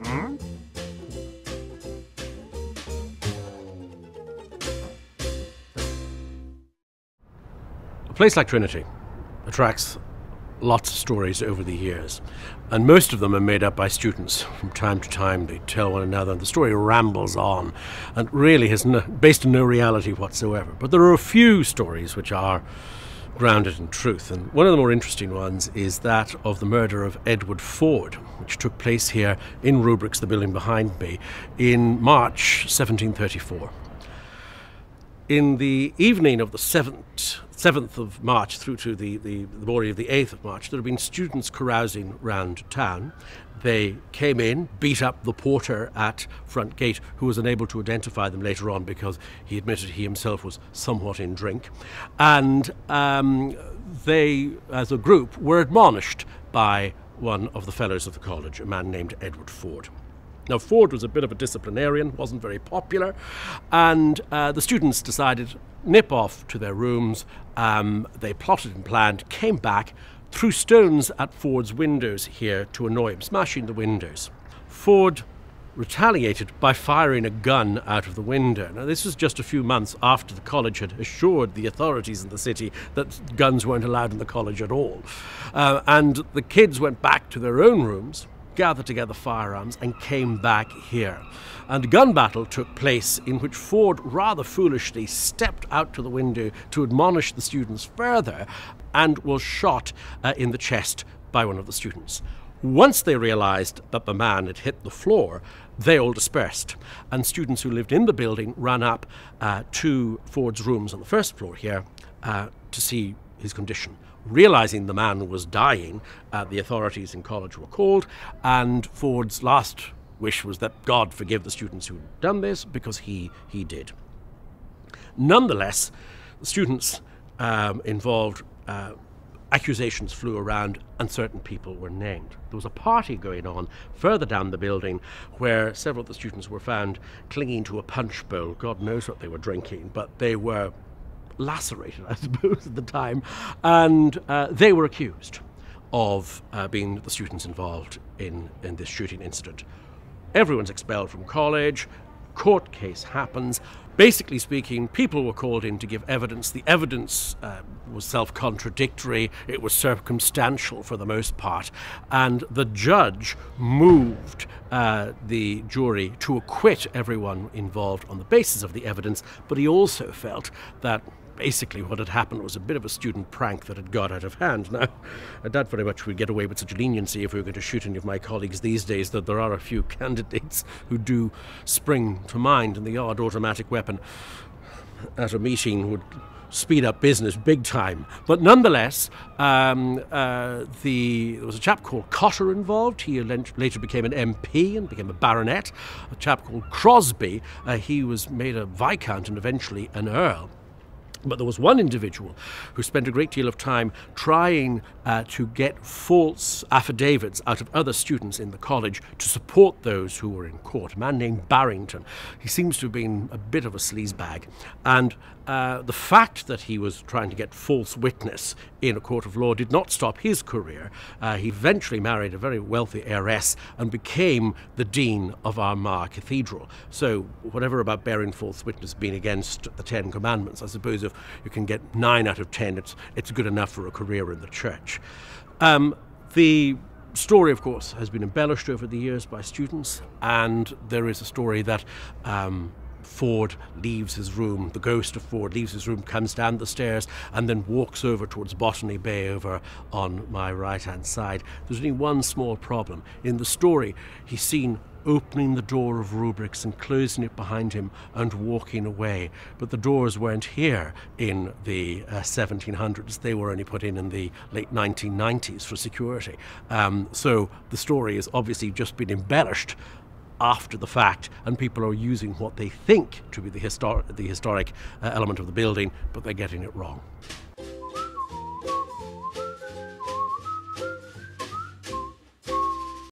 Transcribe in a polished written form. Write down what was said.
A place like Trinity attracts lots of stories over the years, and most of them are made up by students. From time to time they tell one another, and the story rambles on and really is based on no reality whatsoever. But there are a few stories which are grounded in truth, and one of the more interesting ones is that of the murder of Edward Ford, which took place here in Rubrics, the building behind me, in March 1734. In the evening of the 7th of March through to the morning of the 8th of March, there had been students carousing round town. They came in, beat up the porter at front gate, who was unable to identify them later on because he admitted he himself was somewhat in drink. And they, as a group, were admonished by one of the fellows of the college, a man named Edward Ford. Now, Ford was a bit of a disciplinarian, wasn't very popular, and the students decided to nip off to their rooms. They plotted and planned, came back, threw stones at Ford's windows here to annoy him, smashing the windows. Ford retaliated by firing a gun out of the window. Now, this was just a few months after the college had assured the authorities in the city that guns weren't allowed in the college at all. And the kids went back to their own rooms, gathered together firearms, and came back here. And a gun battle took place in which Ford rather foolishly stepped out to the window to admonish the students further and was shot in the chest by one of the students. Once they realized that the man had hit the floor, they all dispersed, and students who lived in the building ran up to Ford's rooms on the first floor here to see his condition. Realizing the man was dying, the authorities in college were called, and Ford's last wish was that God forgive the students who had done this, because he did. Nonetheless, the students involved, accusations flew around and certain people were named. There was a party going on further down the building where several of the students were found clinging to a punch bowl. God knows what they were drinking, but they were lacerated, I suppose, at the time, and they were accused of being the students involved in this shooting incident. Everyone's expelled from college, court case happens. Basically speaking, people were called in to give evidence. The evidence was self-contradictory, it was circumstantial for the most part, and the judge moved the jury to acquit everyone involved on the basis of the evidence, but he also felt that basically what had happened was a bit of a student prank that had got out of hand. Now, I doubt very much we'd get away with such leniency if we were going to shoot any of my colleagues these days, though there are a few candidates who do spring to mind, and the odd automatic weapon at a meeting would speed up business big time. But nonetheless, there was a chap called Cotter involved. He later became an MP and became a baronet. A chap called Crosby, he was made a viscount and eventually an earl. But there was one individual who spent a great deal of time trying to get false affidavits out of other students in the college to support those who were in court, a man named Barrington. He seems to have been a bit of a sleazebag, and the fact that he was trying to get false witness in a court of law did not stop his career. He eventually married a very wealthy heiress and became the dean of Armagh Cathedral. So whatever about bearing false witness being against the Ten Commandments, I suppose if you can get 9 out of 10, it's good enough for a career in the church. The story, of course, has been embellished over the years by students, and there is a story that Ford leaves his room, the ghost of Ford leaves his room, comes down the stairs, and then walks over towards Botany Bay over on my right-hand side. There's only one small problem. In the story, he's seen opening the door of Rubrics and closing it behind him and walking away. But the doors weren't here in the 1700s. They were only put in the late 1990s for security. So the story has obviously just been embellished after the fact, and people are using what they think to be the historic element of the building, but they're getting it wrong.